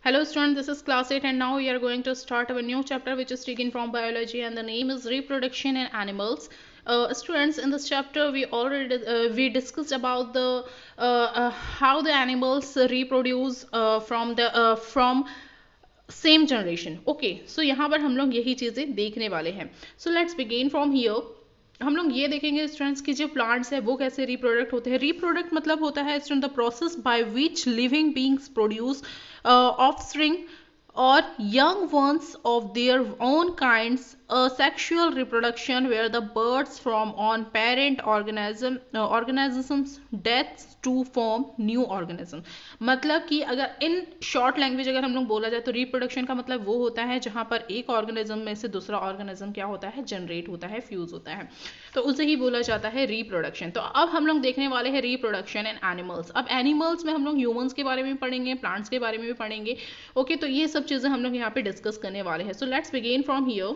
Hello students, this is class 8 and now we are going to start our new chapter which is taken from biology and the name is reproduction in animals. Students, in this chapter we discussed about the how the animals reproduce from same generation. Okay, so यहाँ पर हम लोग यही चीज़ें देखने वाले हैं. So let's begin from here. हम लोग ये देखेंगे स्टूडेंट्स कि जो प्लांट्स है वो कैसे रिप्रोडक्ट होते हैं. रिप्रोडक्ट मतलब होता है student the process by which living beings produce offspring or young ones of their own kinds, a sexual reproduction where the birds from on parent organisms deaths to form new organism. मतलब कि अगर in short language अगर हम लोग बोला जाए तो reproduction का मतलब वो होता है जहाँ पर एक ऑर्गेनिज्म में से दूसरा ऑर्गेनिज्म क्या होता है, जनरेट होता है, फ्यूज होता है, तो उसे ही बोला जाता है रिप्रोडक्शन. तो अब हम लोग देखने वाले हैं रिप्रोडक्शन इन एनिमल्स. अब एनिमल्स में हम लोग ह्यूमंस के बारे में पढ़ेंगे, प्लांट्स के बारे में भी पढ़ेंगे. ओके, तो ये सब चीज़ें हम लोग यहाँ पे डिस्कस करने वाले हैं. So let's begin from here.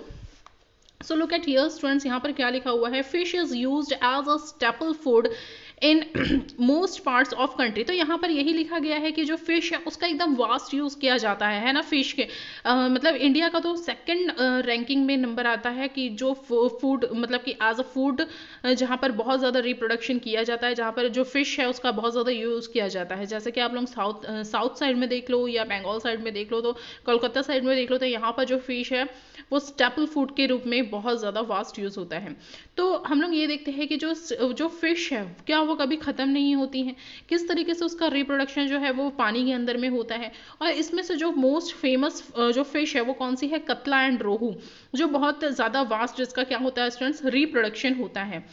So look at here students, यहाँ पर क्या लिखा हुआ है, fish is used as a staple food in most parts of country. तो यहाँ पर यही लिखा गया है कि जो फिश है उसका एकदम वास्ट यूज़ किया जाता है ना. फिश के मतलब इंडिया का तो सेकंड रैंकिंग में नंबर आता है कि जो फूड मतलब कि एज अ फूड जहाँ पर बहुत ज़्यादा रिप्रोडक्शन किया जाता है, जहाँ पर जो फिश है उसका बहुत ज़्यादा यूज़ किया जाता है. जैसे कि आप लोग साउथ साइड में देख लो या बंगाल साइड में देख लो, तो कोलकाता साइड में देख लो, तो यहाँ पर जो फिश है वो स्टेपल फूड के रूप में बहुत ज़्यादा वास्ट यूज़ होता है. तो हम लोग ये देखते हैं कि जो फिश है क्या वो कभी ख़त्म नहीं होती हैं, किस तरीके से उसका रिप्रोडक्शन जो है वो पानी के अंदर में होता है. और इसमें से जो मोस्ट फेमस जो फिश है वो कौन सी है, कतला एंड रोहू, जो बहुत ज़्यादा वास्ट जिसका क्या होता है स्टूडेंट्स, रिप्रोडक्शन होता है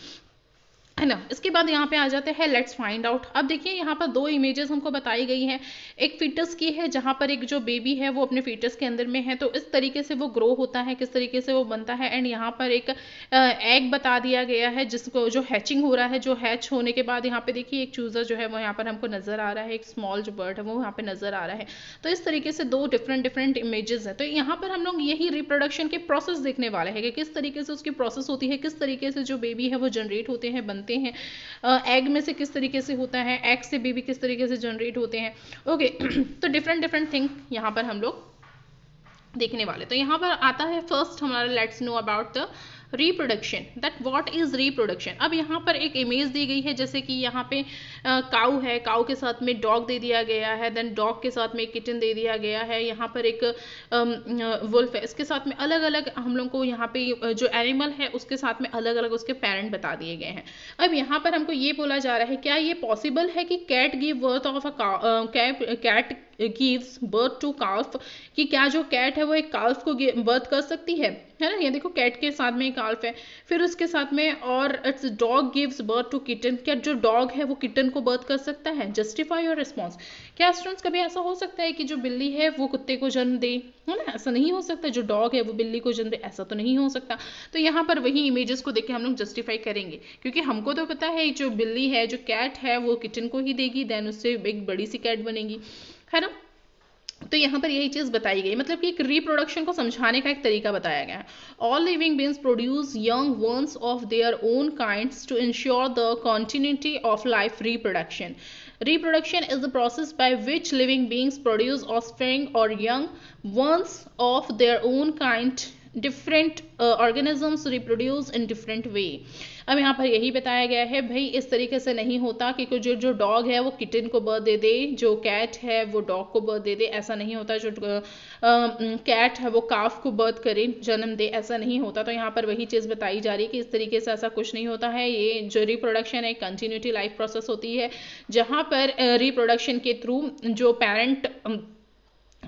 ना. इसके बाद यहाँ पे आ जाते हैं लेट्स फाइंड आउट. अब देखिए यहाँ पर दो इमेजेस हमको बताई गई हैं. एक फीटस की है जहाँ पर एक जो बेबी है वो अपने फीटस के अंदर में है, तो इस तरीके से वो ग्रो होता है, किस तरीके से वो बनता है. एंड यहाँ पर एक एग बता दिया गया है जिसको जो हैचिंग हो रहा है, जो हैच होने के बाद यहाँ पे देखिए एक चूज़ा जो है वो यहाँ पर हमको नजर आ रहा है, एक स्मॉल जो बर्ड है वो यहाँ पे नजर आ रहा है. तो इस तरीके से दो डिफरेंट इमेजेस हैं. तो यहाँ पर हम लोग यही रिप्रोडक्शन के प्रोसेस देखने वाले हैं कि किस तरीके से उसकी प्रोसेस होती है, किस तरीके से जो बेबी है वो जनरेट होते हैं, बनते हैं. एग में से किस तरीके से होता है, एग से बेबी किस तरीके से जनरेट होते हैं. ओके तो डिफरेंट थिंग यहाँ पर हम लोग देखने वाले. तो यहाँ पर आता है फर्स्ट हमारा let's know about the reproduction, that what is reproduction. अब यहाँ पर एक इमेज दी गई है, जैसे कि यहाँ पे काऊ है, काऊ के साथ में डॉग दे दिया गया है, देन डॉग के साथ में एक किटन दे दिया गया है, यहाँ पर एक वुल्फ है, इसके साथ में अलग अलग हम लोग को यहाँ पे जो एनिमल है उसके साथ में अलग अलग उसके पेरेंट बता दिए गए हैं. अब यहाँ पर हमको ये बोला जा रहा है क्या ये पॉसिबल है कि cat give birth of a cat gives birth to calf, कि क्या जो कैट है वो एक काल्फ को बर्थ कर सकती है ना. ये देखो कैट के साथ में एक काल्फ है, फिर उसके साथ में और it's dog gives birth to kitten, क्या जो डॉग है वो किटन को बर्थ कर सकता है. Justify your response. क्या स्टूडेंट्स कभी ऐसा हो सकता है कि जो बिल्ली है वो कुत्ते को जन्म दे, है ना, ऐसा नहीं हो सकता. जो डॉग है वो बिल्ली को जन्म दे, ऐसा तो नहीं हो सकता. तो यहाँ पर वही इमेजेस को देख के हम लोग जस्टिफाई करेंगे, क्योंकि हमको तो पता है जो बिल्ली है, जो कैट है वो किटन को ही देगी, देन उससे एक बड़ी सी कैट बनेगी, है ना. तो यहाँ पर यही चीज़ बताई गई, मतलब कि एक रिप्रोडक्शन को समझाने का एक तरीका बताया गया है. All living beings produce young ones of their own kinds to ensure the continuity of life. Reproduction. Reproduction is the process by which living beings produce offspring or young ones of their own kind. Different organisms reproduce in different way. अब यहाँ पर यही बताया गया है भाई, इस तरीके से नहीं होता कि जो डॉग है वो किटन को बर्थ दे दे, जो कैट है वो डॉग को बर्थ दे दे, ऐसा नहीं होता. जो कैट है वो काफ को बर्थ करे, जन्म दे, ऐसा नहीं होता. तो यहाँ पर वही चीज़ बताई जा रही है कि इस तरीके से ऐसा कुछ नहीं होता है. ये जो रिप्रोडक्शन है कंटिन्यूटी लाइफ प्रोसेस होती है, जहाँ पर रिप्रोडक्शन के थ्रू जो पेरेंट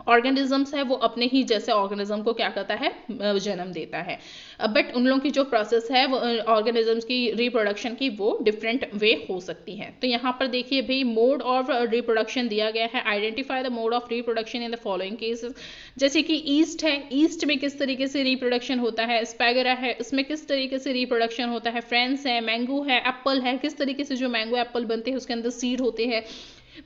ऑर्गेनिजम्स है वो अपने ही जैसे ऑर्गेनिज्म को क्या करता है, जन्म देता है. बट उन लोगों की जो प्रोसेस है वो ऑर्गेनिजम्स की रिप्रोडक्शन की वो डिफरेंट वे हो सकती है. तो यहाँ पर देखिए भाई मोड ऑफ रिप्रोडक्शन दिया गया है. Identify the mode of reproduction in the following cases. जैसे कि ईस्ट है, ईस्ट में किस तरीके से रिप्रोडक्शन होता है. स्पैगरा है, इसमें किस तरीके से रिप्रोडक्शन होता है. फ्रेंस है, मैंगो है, एप्पल है, किस तरीके से जो मैंगो एप्पल बनते हैं उसके अंदर सीड होते हैं,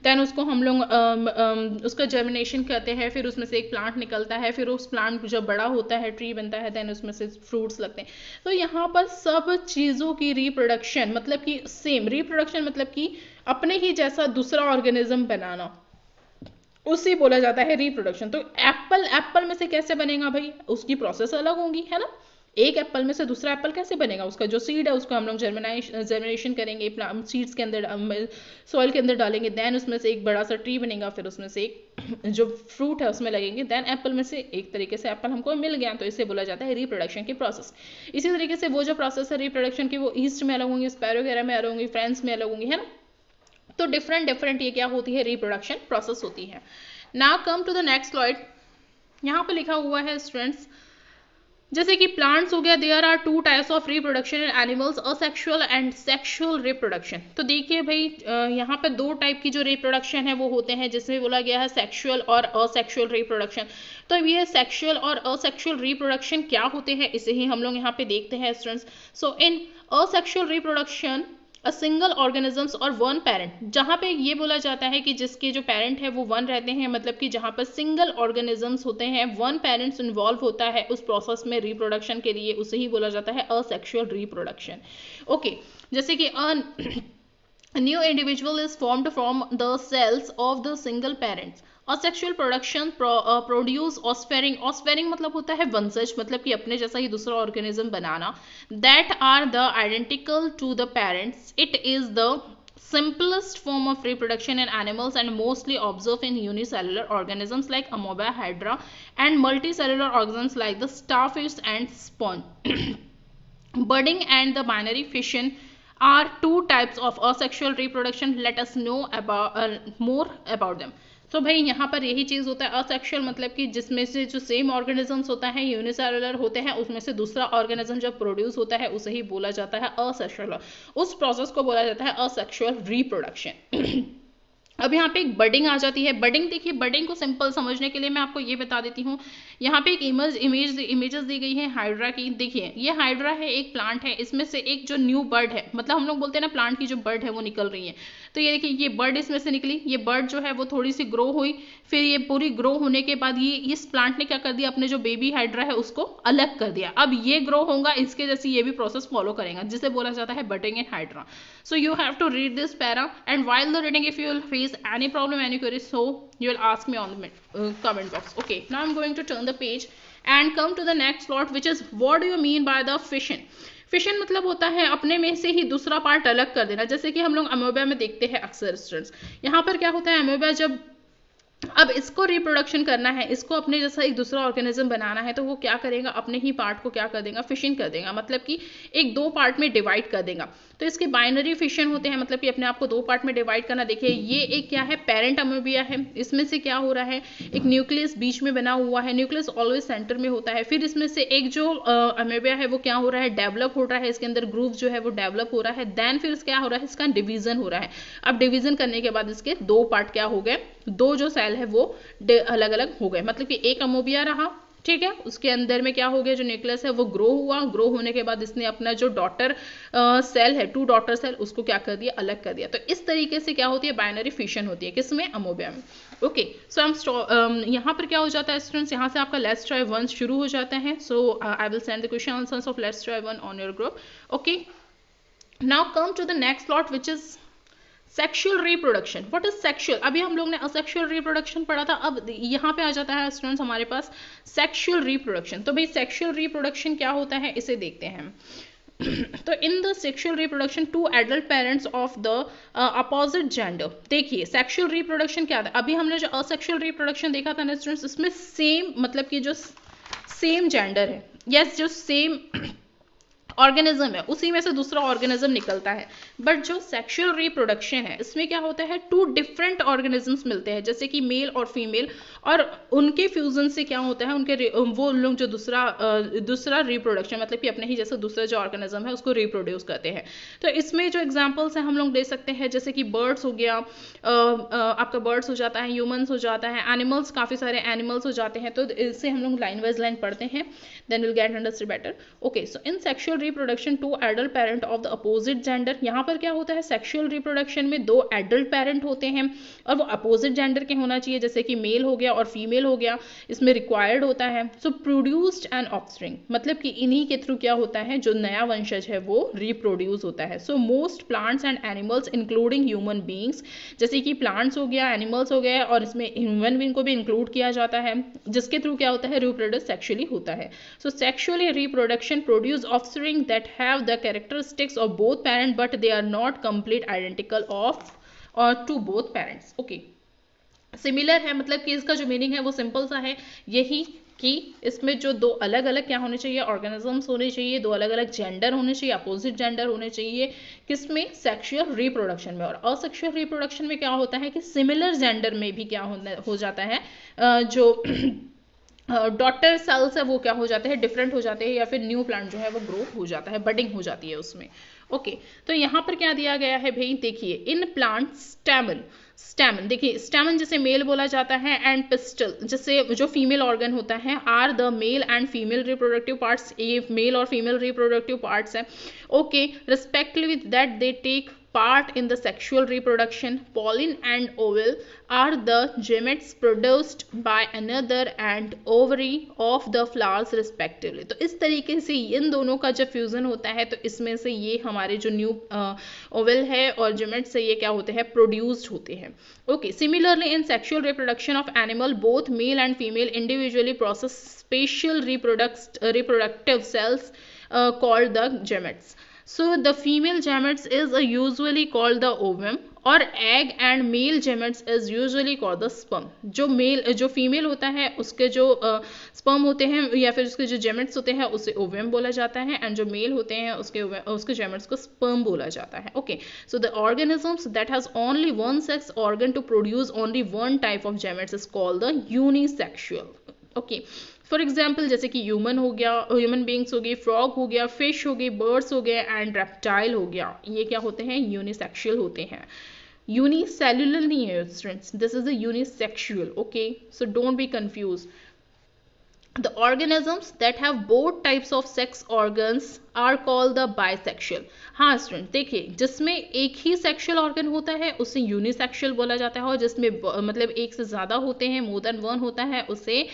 देन उसको हम लोग उसका जर्मिनेशन करते हैं, फिर उसमें से एक प्लांट निकलता है, फिर उस प्लांट जब बड़ा होता है, ट्री बनता है, देन उसमें से फ्रूट्स लगते हैं. तो यहाँ पर सब चीज़ों की रिप्रोडक्शन मतलब कि सेम रिप्रोडक्शन मतलब कि अपने ही जैसा दूसरा ऑर्गेनिज्म बनाना, उसी बोला जाता है रिप्रोडक्शन। तो एप्पल में से कैसे बनेगा भाई, उसकी प्रोसेस अलग होंगी, है ना। एक एप्पल में से दूसरा एप्पल कैसे बनेगा, उसका जो सीड है उसको हम लोग जर्मिनेशन करेंगे, सीड्स के अंदर सॉइल के अंदर डालेंगे, देन उसमें से एक बड़ा सा ट्री बनेगा, फिर उसमें से एक जो फ्रूट है उसमें लगेंगे, देन एप्पल में से एक तरीके से एप्पल हमको मिल गया। तो इसे बोला जाता है रिप्रोडक्शन की प्रोसेस। इसी तरीके से वो जो प्रोसेस है रिप्रोडक्शन की, वो ईस्ट में अलग होंगी, स्पैरो वगैरह में अलग होंगी, फ्रांस में अलग होंगी, है ना। तो डिफरेंट ये क्या होती है, रिप्रोडक्शन प्रोसेस होती है। Now come to the next slide. यहाँ पे लिखा हुआ है स्टूडेंट्स, जैसे कि प्लांट्स हो गया, there are 2 types of reproduction in animals, asexual and sexual reproduction. तो देखिए भाई यहाँ पे 2 टाइप की जो रिप्रोडक्शन है वो होते हैं, जिसमें बोला गया है सेक्सुअल और असेक्सुअल रिप्रोडक्शन। तो ये सेक्सुअल और असेक्सुअल रिप्रोडक्शन क्या होते हैं, इसे ही हम लोग यहाँ पे देखते हैं students. So in asexual reproduction a single organisms और वन पेरेंट, जहाँ पे ये बोला जाता है कि जिसके जो पेरेंट है वो वन रहते हैं, मतलब कि जहाँ पर सिंगल ऑर्गेनिजम्स होते हैं, वन पेरेंट्स इन्वॉल्व होता है उस प्रोसेस में रिप्रोडक्शन के लिए, उसे ही बोला जाता है असेक्सुअल रिप्रोडक्शन। ओके, जैसे कि a new individual is formed from the cells of the single parents. Asexual production produce offspring, offspring मतलब होता है वंशज, मतलब कि अपने जैसा ही दूसरा organism banana, that are the identical to the parents. It is the simplest form of reproduction in animals and mostly observed in unicellular organisms like amoeba, hydra, and multicellular organisms like the starfish and sponge. Budding and the binary fission are 2 types of asexual reproduction. Let us know about more about them. तो भाई यहाँ पर यही चीज होता है, asexual मतलब कि जिसमें से जो सेम ऑर्गेनिजम्स होता है, यूनिसेलुलर होते हैं, उसमें से दूसरा ऑर्गेनिज्म जब प्रोड्यूस होता है उसे ही बोला जाता है असेक्सुअल। उस प्रोसेस को बोला जाता है असेक्सुअल रिप्रोडक्शन। अब यहाँ पे एक बडिंग आ जाती है। बडिंग देखिए, बडिंग को सिंपल समझने के लिए मैं आपको ये बता देती हूँ। यहाँ पे एक इमेजेस दी गई है हाइड्रा की। देखिए ये हाइड्रा है, एक प्लांट है, इसमें से एक जो न्यू बर्ड है, मतलब हम लोग बोलते हैं ना प्लांट की जो बर्ड है वो निकल रही है। तो ये देखिए ये बर्ड इसमें से निकली, ये बर्ड जो है वो थोड़ी सी ग्रो हुई, फिर ये पूरी ग्रो होने के बाद ये इस प्लांट ने क्या कर दिया, अपने जो बेबी हाइड्रा है उसको अलग कर दिया। अब ये ग्रो होगा, इसके जैसे ये भी प्रोसेस फॉलो करेगा, जिसे बोला जाता है budding in hydra. So you have to read this para, and while the reading, if you will face any problem, any query, so you will ask me on the comment box. Okay, now I'm going to turn the page and come to the next plot, which is what do you mean by the fission? Fission मतलब होता है अपने में से ही दूसरा part अलग कर देना, जैसे कि हम लोग अमोबा में देखते हैं अक्सर स्टूडेंट्स। यहाँ पर क्या होता है, अमोबा जब अब इसको रिप्रोडक्शन करना है, इसको अपने जैसा एक दूसरा ऑर्गेनिज्म बनाना है, तो वो क्या करेगा, अपने ही पार्ट को क्या कर देगा, फिशन कर देगा, मतलब कि एक 2 पार्ट में डिवाइड कर देगा। तो इसके बाइनरी फिशन होते हैं, मतलब कि अपने आप को 2 पार्ट में डिवाइड करना। देखिए ये एक क्या है, पेरेंट अमोबिया है, इसमें से क्या हो रहा है, एक न्यूक्लियस बीच में बना हुआ है, न्यूक्लियस ऑलवेज सेंटर में होता है। फिर इसमें से एक जो अमोबिया है वो क्या हो रहा है, डेवलप हो रहा है, इसके अंदर ग्रूव जो है वो डेवलप हो रहा है। देन फिर क्या हो रहा है, इसका डिवीजन हो रहा है। अब डिवीजन करने के बाद इसके 2 पार्ट क्या हो गए, 2 जो सेल है वो अलग अलग हो गए, मतलब कि एक अमोबिया रहा, ठीक है, उसके अंदर में क्या हो गया, जो न्यूक्लियस है वो ग्रो हुआ, ग्रो होने के बाद इसने अपना जो डॉटर सेल है, 2 डॉटर सेल, उसको क्या कर दिया, अलग कर दिया। तो इस तरीके से क्या होती है, बाइनरी फिशन होती है, किसमें, अमोबिया में। ओके, सो हम यहाँ पर क्या हो जाता है स्टूडेंट्स, यहाँ से आपका लेट्स ट्राई 1 शुरू हो जाता है। So I will send the question answers of let's try 1 on your group. Okay, now come to the next plot which is sexual reproduction. What is sexual? अभी हम लोग ने असेक्सुअल रिप्रोडक्शन पढ़ा था, अब यहाँ पे आ जाता है स्टूडेंट्स हमारे पास सेक्सुअल रिप्रोडक्शन। तो भाई सेक्सुअल रिप्रोडक्शन क्या होता है, इसे देखते हैं। तो in the sexual reproduction 2 adult parents of the opposite gender. देखिए सेक्सुअल रिप्रोडक्शन क्या था, अभी हमने जो असेक्सुअल रिप्रोडक्शन देखा था ना स्टूडेंट्स, इसमें सेम मतलब कि जो सेम जेंडर है, यस जो सेम ऑर्गेनिज्म है उसी में से दूसरा ऑर्गेनिज्म निकलता है। बट जो सेक्सुअल रिप्रोडक्शन है इसमें क्या होता है, 2 डिफरेंट ऑर्गेनिजम्स मिलते हैं, जैसे कि मेल और फीमेल, और उनके फ्यूजन से क्या होता है, उनके वो लोग जो दूसरा रिप्रोडक्शन मतलब कि अपने ही जैसा दूसरा जो ऑर्गेनिज्म है उसको रिप्रोड्यूस करते हैं। तो इसमें जो एग्जांपल्स हैं हम लोग दे सकते हैं, जैसे कि बर्ड्स हो गया, आपका बर्ड्स हो जाता है, ह्यूमंस हो जाता है, एनिमल्स, काफ़ी सारे एनिमल्स हो जाते हैं। तो इससे हम लोग लाइन वाइज लाइन पढ़ते हैं, then will get understand better. Okay, so in sexual reproduction two adult parent of the opposite gender. यहाँ पर क्या होता है, सेक्सुअल रिप्रोडक्शन में दो एडल्ट पेरेंट होते हैं और वो अपोजिट जेंडर के होना चाहिए, जैसे कि मेल हो गया और फीमेल हो गया, इसमें रिक्वायर्ड होता है। सो प्रोड्यूस्ड एन ऑफस्प्रिंग, मतलब कि इन्हीं के थ्रू क्या होता है, जो नया वंशज है वो रिप्रोड्यूस होता है। So most plants and animals including human beings, जैसे कि प्लांट्स हो गया, एनिमल्स हो गए, और इसमें ह्यूमन बींग को भी इंक्लूड किया जाता है, जिसके थ्रू क्या होता है, रिप्रोड्यूस सेक्सुअली होता है। So sexually reproduction produce offspring that have the characteristics of both parent but they are not complete identical of or to both parents. Okay, similar है, मतलब कि इसका जो मीनिंग है वो सिंपल सा है, यही कि इसमें जो दो अलग अलग क्या होने चाहिए, ऑर्गेनिजम्स होने चाहिए, दो अलग अलग जेंडर होने चाहिए, अपोजिट जेंडर होने चाहिए, किसमें, सेक्सुअल रिप्रोडक्शन में। और असेक्सुअल रिप्रोडक्शन में क्या होता है कि सिमिलर जेंडर में भी क्या हो जाता है, जो डॉटर सेल्स है वो क्या हो जाते हैं, डिफरेंट हो जाते हैं, या फिर न्यू प्लांट जो है वो ग्रो हो जाता है, बडिंग हो जाती है उसमें। ओके, तो यहाँ पर क्या दिया गया है भाई, देखिए, इन प्लांट स्टेमन, स्टेमन देखिए, स्टेमन जैसे मेल बोला जाता है, एंड पिस्टल जैसे जो फीमेल ऑर्गन होता है, are the male and female reproductive parts, ये मेल और फीमेल रिप्रोडक्टिव पार्ट्स हैं। Okay, respectively that they take part in the sexual reproduction. Pollen and ovule are the gametes produced by another and ovary of the flowers respectively. तो इस तरीके से इन दोनों का जब फ्यूजन होता है तो इसमें से ये हमारे जो न्यू ओवल है और जेमेट्स से ये क्या होते हैं, प्रोड्यूस्ड होते हैं। Okay, similarly in sexual reproduction of animal both male and female individually process special reproductive cells called the gametes. So the female gametes is usually called the ovum और egg and male gametes is usually called the sperm. जो female होता है उसके जो sperm होते हैं या फिर उसके जो जेमेट्स होते हैं उसे ओवम बोला जाता है, एंड जो मेल होते हैं उसके जेमेट्स को स्पर्म बोला जाता है। Okay, so the organisms that has only one sex organ to produce only one type of gametes is called the unisexual. Okay, for example जैसे कि ह्यूमन हो गया, ह्यूमन बींग्स हो गई, फ्रॉग हो गया, फिश हो गई, बर्ड्स हो गए, एंड रेप्टाइल हो गया, ये क्या होते हैं, यूनिसेक्सुअल होते हैं। यूनिसेल्युलर नहीं है students, this is the unisexual. Okay, so don't be confuse. The organisms that have both types of sex organs are called the bisexual. हाँ स्टूडेंट देखिए, जिसमें एक ही सेक्सुअल ऑर्गन होता है उसे यूनिसेक्सुअल बोला जाता है, और जिसमें मतलब एक से ज़्यादा होते हैं, मोर देन वन होता है, उसे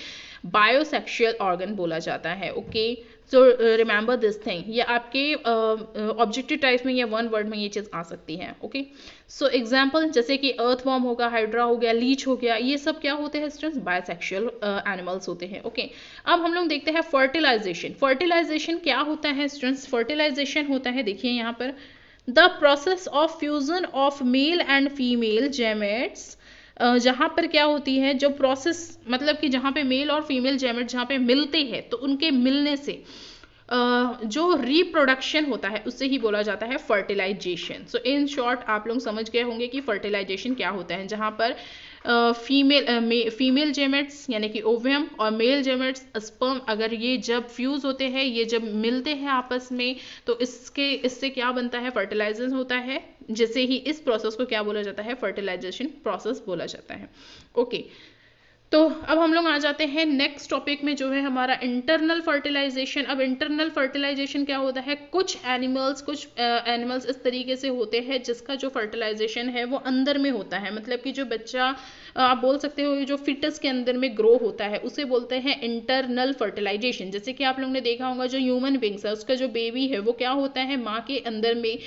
बायोसेक्सुअल ऑर्गन बोला जाता है। Okay, so remember this thing, ये आपके ऑब्जेक्टिव टाइप में या वन वर्ड में ये चीज़ आ सकती है। ओके, सो एग्जाम्पल जैसे कि अर्थवॉर्म होगा, हाइड्रा हो गया, लीच हो गया, ये सब क्या होते हैं स्टूडेंट्स, बायोसेक्सुअल एनिमल्स होते हैं। ओके, अब हम लोग देखते हैं फर्टिलाइजेशन। फर्टिलाइजेशन क्या होता है स्टूडेंट्स, फर्टिलाइजेशन होता है, देखिए यहाँ पर, the process of fusion of male and female gametes, जहाँ पर क्या होती है, जो प्रोसेस मतलब कि जहाँ पे मेल और फीमेल जेमेट जहाँ पे मिलते हैं तो उनके मिलने से जो रिप्रोडक्शन होता है उससे ही बोला जाता है फर्टिलाइजेशन। सो इन शॉर्ट आप लोग समझ गए होंगे कि फर्टिलाइजेशन क्या होता है, जहाँ पर फीमेल जेमेट्स यानी कि ओवम और मेल जेमेट्स स्पर्म, अगर ये जब फ्यूज होते हैं, ये जब मिलते हैं आपस में, तो इससे क्या बनता है, फर्टिलाइजेशन होता है, जैसे ही इस प्रोसेस को क्या बोला जाता है, फर्टिलाइजेशन प्रोसेस बोला जाता है। ओके, तो अब हम लोग आ जाते हैं नेक्स्ट टॉपिक में, जो है हमारा इंटरनल फर्टिलाइजेशन। अब इंटरनल फर्टिलाइजेशन क्या होता है, कुछ एनिमल्स इस तरीके से होते हैं जिसका जो फर्टिलाइजेशन है वो अंदर में होता है, मतलब कि जो बच्चा आप बोल सकते हो जो फिटस के अंदर में ग्रो होता है उसे बोलते हैं इंटरनल फर्टिलाइजेशन। जैसे कि आप लोगों ने देखा होगा जो ह्यूमन बींग्स है उसका जो बेबी है वो क्या होता है, माँ के अंदर में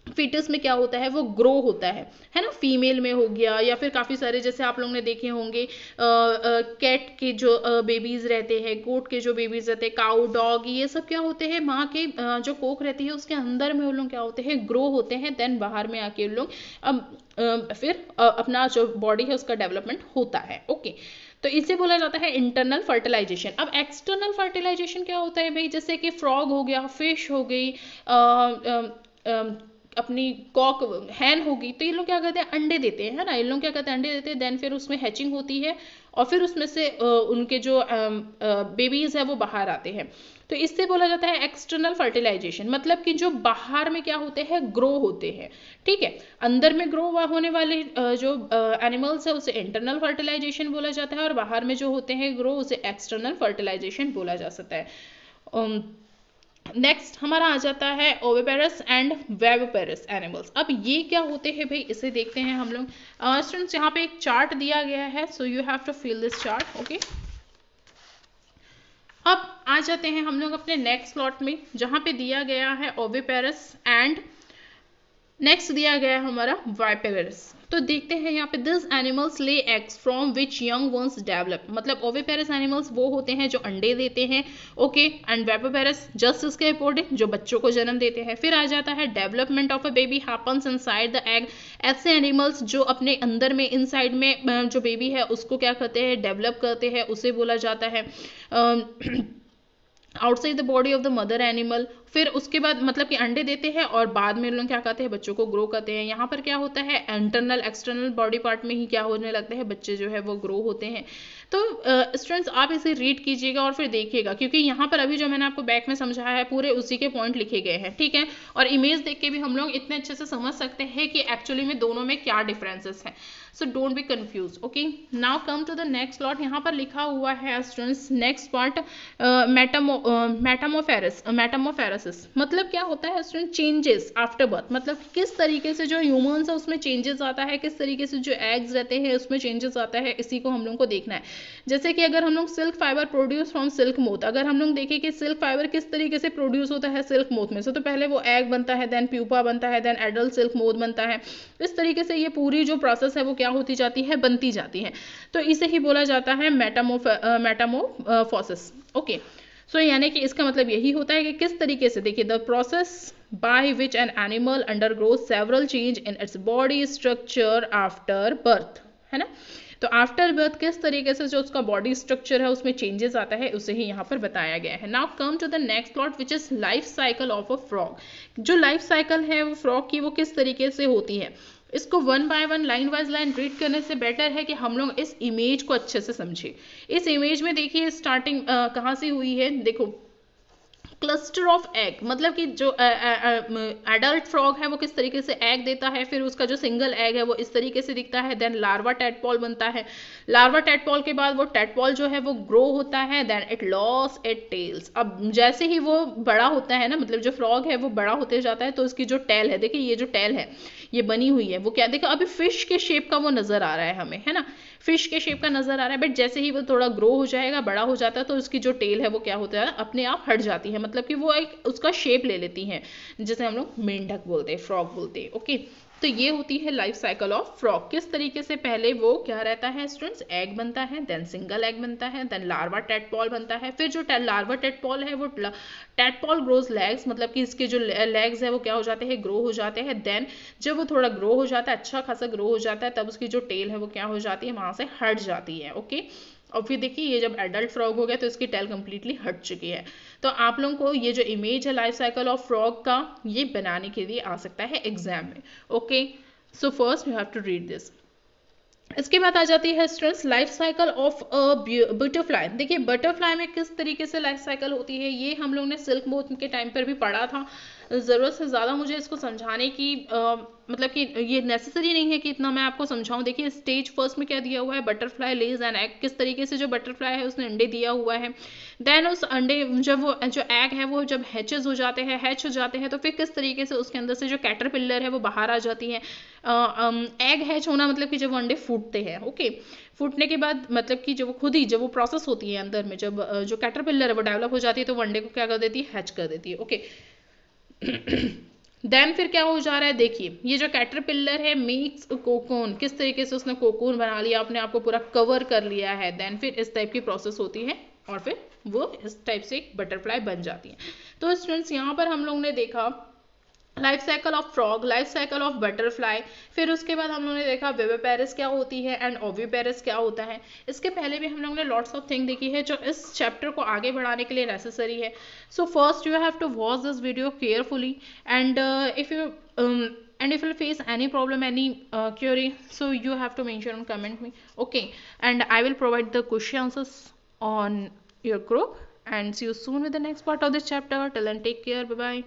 फीटस में क्या होता है, वो ग्रो होता है ना, फीमेल में हो गया, या फिर काफ़ी सारे जैसे आप लोगों ने देखे होंगे कैट के जो बेबीज रहते हैं, गोट के जो बेबीज रहते हैं, काऊ, डॉग, ये सब क्या होते हैं, माँ के जो कोख रहती है उसके अंदर में वो लोग क्या होते हैं, ग्रो होते हैं, देन बाहर में आके उन लोग फिर अपना जो बॉडी है उसका डेवलपमेंट होता है। ओके, तो इसे बोला जाता है इंटरनल फर्टिलाइजेशन। अब एक्सटर्नल फर्टिलाइजेशन क्या होता है भाई, जैसे कि फ्रॉग हो गया, फिश हो गई, अपनी कॉक हैन होगी, तो ये लोग क्या करते हैं, अंडे देते हैं, है ना, ये लोग क्या करते हैं, अंडे देते हैं, देन फिर उसमें हैचिंग होती है और फिर उसमें से उनके जो बेबीज है वो बाहर आते हैं, तो इससे बोला जाता है एक्सटर्नल फर्टिलाइजेशन। मतलब कि जो बाहर में क्या होते हैं, ग्रो होते हैं, ठीक है, अंदर में ग्रो होने वाले जो एनिमल्स है उसे इंटरनल फर्टिलाइजेशन बोला जाता है, और बाहर में जो होते हैं ग्रो उसे एक्सटर्नल फर्टिलाइजेशन बोला जा सकता है। नेक्स्ट हमारा आ जाता है ओविपेरस एंड वेविपेरस एनिमल्स। अब ये क्या होते हैं भाई, इसे देखते हैं हम लोग। स्टूडेंट्स यहाँ पे एक चार्ट दिया गया है, so you have to fill this chart. Okay, अब आ जाते हैं हम लोग अपने नेक्स्ट स्लॉट में, जहाँ पे दिया गया है ओविपेरस एंड नेक्स्ट दिया गया है हमारा वाइपेरस। तो देखते हैं यहाँ पे, this animals lay eggs from which young ones develop, मतलब ओविपेरस एनिमल्स वो होते हैं जो अंडे देते हैं। ओके, एंड वाइपेरस जस्ट इसके अकॉर्डिंग जो बच्चों को जन्म देते हैं। फिर आ जाता है development of a baby happens inside the egg. ऐसे एनिमल्स जो अपने अंदर में इनसाइड में जो बेबी है उसको क्या करते हैं, डेवलप करते हैं, उसे बोला जाता है outside the body of the mother animal. फिर उसके बाद मतलब कि अंडे देते हैं और बाद में लोग क्या करते हैं, बच्चों को ग्रो करते हैं। यहाँ पर क्या होता है, इंटरनल एक्सटर्नल बॉडी पार्ट में ही क्या होने लगते हैं, बच्चे जो है वो ग्रो होते हैं। तो स्टूडेंट्स आप इसे रीड कीजिएगा और फिर देखिएगा, क्योंकि यहाँ पर अभी जो मैंने आपको बैक में समझाया है पूरे उसी के पॉइंट लिखे गए हैं, ठीक है। और इमेज देख के भी हम लोग इतने अच्छे से समझ सकते हैं कि एक्चुअली में दोनों में क्या डिफरेंसेस हैं। So don't be confuse. Okay, now come to the next slot. यहाँ पर लिखा हुआ है स्टूडेंट्स नेक्स्ट पार्ट मेटामोफेरेसिस। मतलब क्या होता है स्टूडेंट, चेंजेस आफ्टर बर्थ, मतलब किस तरीके से जो ह्यूमंस है उसमें चेंजेस आता है, किस तरीके से जो एग्स रहते हैं उसमें चेंजेस आता है, इसी को हम लोग को देखना है। जैसे कि अगर हम लोग silk fibre produce from silk moth, अगर हम लोग देखें कि सिल्क फाइबर किस तरीके से प्रोड्यूस होता है सिल्क मोथ में से, तो पहले वो एग बनता है, देन प्यूपा बनता है, देन एडल्ट सिल्क मोथ बनता है। इस तरीके से ये पूरी जो प्रोसेस है वो क्या होती जाती है, बनती जाती है। तो इसे ही बोला जाता है मेटामोफोसिस। ओके, सो यानी कि इसका मतलब यही होता है कि किस तरीके से, देखिए, the process by which an animal undergoes several change in its body structure after birth, है ना। तो आफ्टर बर्थ किस तरीके से जो उसका बॉडी स्ट्रक्चर है उसमें चेंजेस आता है, उसे ही यहाँ पर बताया गया है। Now come to the next plot which is life cycle of a frog. जो लाइफ साइकिल है वो फ्रॉग की वो किस तरीके से होती है, इसको one by one line wise line read करने से बेटर है कि हम लोग इस इमेज को अच्छे से समझें। इस इमेज में देखिए स्टार्टिंग कहाँ से हुई है, देखो क्लस्टर ऑफ एग, मतलब कि जो एडल्ट फ्रॉग है वो किस तरीके से एग देता है, फिर उसका जो सिंगल एग है वो इस तरीके से दिखता है, देन लार्वा टेडपॉल बनता है। लार्वा टेडपॉल के बाद वो टेडपॉल जो है वो ग्रो होता है, then it loss its tails. अब जैसे ही वो बड़ा होता है ना, मतलब जो फ्रॉग है वो बड़ा होते जाता है, तो उसकी जो टेल है, देखिए ये जो टेल है ये बनी हुई है, वो क्या, देखो अभी फिश के शेप का वो नजर आ रहा है हमें, है ना, फिश के शेप का नजर आ रहा है। बट जैसे ही वो थोड़ा ग्रो हो जाएगा, बड़ा हो जाता है, तो उसकी जो टेल है वो क्या होता है, अपने आप हट जाती है, मतलब कि वो एक उसका शेप ले लेती है, जिसे हम लोग मेंढक बोलते हैं, फ्रॉग बोलते हैं। ओके, तो ये होती है लाइफ साइकिल ऑफ फ्रॉग। किस तरीके से पहले वो क्या रहता है स्टूडेंट्स, एग बनता है, देन सिंगल एग बनता है, देन लार्वा टेडपॉल बनता है। फिर जो लार्वा टेडपॉल है वो टेडपॉल ग्रोज लेग्स, मतलब कि इसके जो लेग्स है वो क्या हो जाते हैं, ग्रो हो जाते हैं। देन जब वो थोड़ा ग्रो हो जाता है, अच्छा खासा ग्रो हो जाता है, तब उसकी जो टेल है वो क्या हो जाती है, वहां से हट जाती है। ओके, और फिर देखिए ये जब एडल्ट फ्रॉग हो गया तो इसकी टेल कंप्लीटली हट चुकी है। तो आप लोगों को ये जो इमेज है लाइफ साइकिल ऑफ फ्रॉग का, ये बनाने के लिए आ सकता है एग्जाम में। Okay, so first you have to read this. इसके बाद आ जाती है students life cycle of a butterfly. देखिए बटरफ्लाई में किस तरीके से लाइफ साइकिल होती है, ये हम लोग ने सिल्क मोथ के टाइम पर भी पढ़ा था। ज़रूरत से ज़्यादा मुझे इसको समझाने की मतलब कि ये नेसेसरी नहीं है कि इतना मैं आपको समझाऊं। देखिए स्टेज फर्स्ट में क्या दिया हुआ है, बटरफ्लाई लेज एन एग, किस तरीके से जो बटरफ्लाई है उसने अंडे दिया हुआ है। देन उस अंडे जब वो जो एग है वो जब हैचेज हो जाते हैं, हैच हो जाते हैं, तो फिर किस तरीके से उसके अंदर से जो कैटरपिलर है वो बाहर आ जाती है। एग हैच होना मतलब कि जब वो अंडे फूटते हैं। ओके, फूटने के बाद मतलब कि जब वो खुद ही जब वो प्रोसेस होती है अंदर में, जब जो कैटरपिलर है वो डेवलप हो जाती है, तो वो अंडे को क्या कर देती है, हैच कर देती है। ओके, देन फिर क्या हो जा रहा है, देखिए ये जो कैटरपिलर है मेक्स कोकोन, किस तरीके से उसने कोकोन बना लिया, अपने आप को पूरा कवर कर लिया है। देन फिर इस टाइप की प्रोसेस होती है और फिर वो इस टाइप से एक बटरफ्लाई बन जाती है। तो स्टूडेंट्स यहाँ पर हम लोग ने देखा life cycle of frog, life cycle of butterfly, फिर उसके बाद हम लोगों ने देखा विविपेरस क्या होती है एंड ओविपेरस क्या होता है। इसके पहले भी हम लोगों ने लॉट्स ऑफ थिंग देखी है जो इस चैप्टर को आगे बढ़ाने के लिए नेसेसरी है। So first you have to watch this video carefully and if you and if you face any problem, any query, so you have to mention on comment me. Okay, and I will provide the question answers on your group, and see you soon with the next part of this chapter. Till then, take care, bye bye.